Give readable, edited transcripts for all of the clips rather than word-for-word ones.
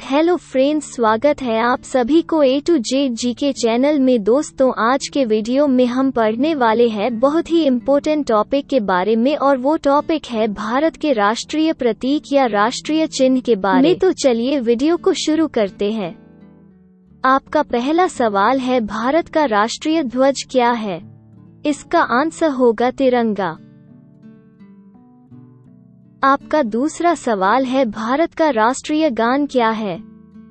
Hello friends, स्वागत है आप सभी को ए टू जेड जी के चैनल में। दोस्तों, आज के वीडियो में हम पढ़ने वाले हैं बहुत ही इम्पोर्टेंट टॉपिक के बारे में, और वो टॉपिक है भारत के राष्ट्रीय प्रतीक या राष्ट्रीय चिन्ह के बारे में। तो चलिए वीडियो को शुरू करते हैं। आपका पहला सवाल है, भारत का राष्ट्रीय ध्वज क्या है? इसका आंसर होगा तिरंगा। आपका दूसरा सवाल है, भारत का राष्ट्रीय गान क्या है?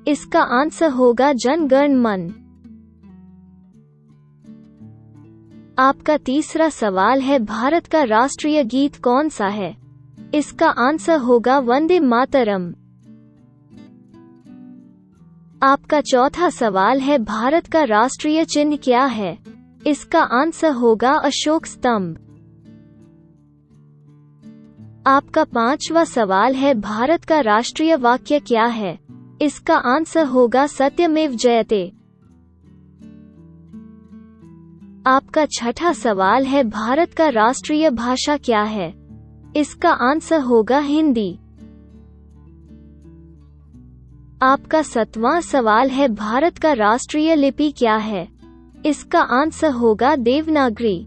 इसका आंसर होगा जन गण मन। आपका तीसरा सवाल है, भारत का राष्ट्रीय गीत कौन सा है? इसका आंसर होगा वंदे मातरम। आपका चौथा सवाल है, भारत का राष्ट्रीय चिन्ह क्या है? इसका आंसर होगा अशोक स्तंभ। आपका पांचवा सवाल है, भारत का राष्ट्रीय वाक्य क्या है? इसका आंसर होगा सत्यमेव जयते। आपका छठा सवाल है, भारत का राष्ट्रीय भाषा क्या है? इसका आंसर होगा हिंदी। आपका सातवां सवाल है, भारत का राष्ट्रीय लिपि क्या है? इसका आंसर होगा देवनागरी।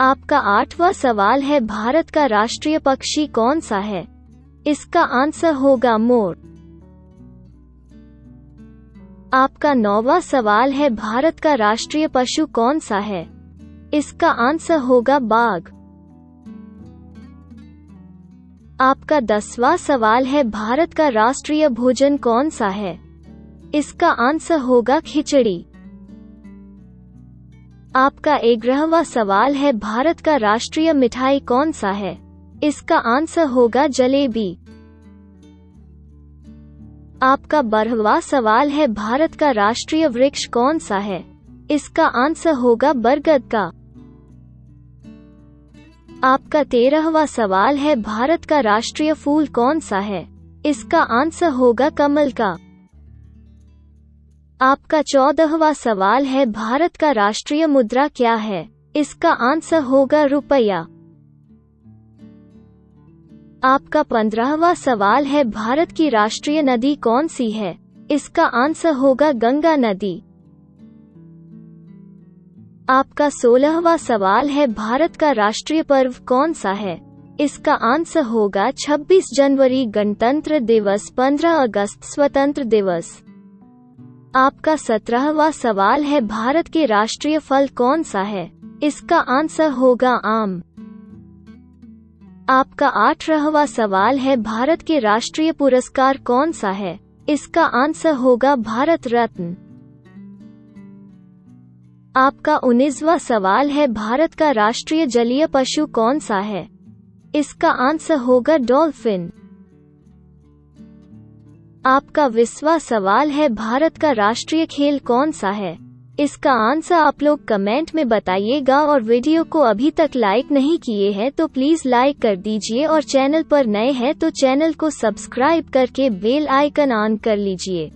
आपका आठवां सवाल है, भारत का राष्ट्रीय पक्षी कौन सा है? इसका आंसर होगा मोर। आपका नौवां सवाल है, भारत का राष्ट्रीय पशु कौन सा है? इसका आंसर होगा बाघ। आपका 10वां सवाल है, भारत का राष्ट्रीय भोजन कौन सा है? इसका आंसर होगा खिचड़ी। आपका 11वां सवाल है, भारत का राष्ट्रीय मिठाई कौन सा है? इसका आंसर होगा जलेबी। आपका 12वां सवाल है, भारत का राष्ट्रीय वृक्ष कौन सा है? इसका आंसर होगा बरगद का। आपका 13वां सवाल है, भारत का राष्ट्रीय फूल कौन सा है? इसका आंसर होगा कमल का। आपका 14वां सवाल है, भारत का राष्ट्रीय मुद्रा क्या है? इसका आंसर होगा रुपया। आपका 15वां सवाल है, भारत की राष्ट्रीय नदी कौन सी है? इसका आंसर होगा गंगा नदी। आपका 16वां सवाल है, भारत का राष्ट्रीय पर्व कौन सा है? इसका आंसर होगा 26 जनवरी गणतंत्र दिवस, 15 अगस्त स्वतंत्र दिवस। आपका 17वां सवाल है, भारत के राष्ट्रीय फल कौन सा है? इसका आंसर होगा आम। आपका 18वां सवाल है, भारत के राष्ट्रीय पुरस्कार कौन सा है? इसका आंसर होगा भारत रत्न। आपका 19वां सवाल है, भारत का राष्ट्रीय जलीय पशु कौन सा है? इसका आंसर होगा डॉल्फिन। आपका 20वां सवाल है, भारत का राष्ट्रीय खेल कौन सा है? इसका आंसर आप लोग कमेंट में बताइएगा, और वीडियो को अभी तक लाइक नहीं किए हैं तो प्लीज लाइक कर दीजिए, और चैनल पर नए हैं तो चैनल को सब्सक्राइब करके बेल आइकन ऑन कर लीजिए।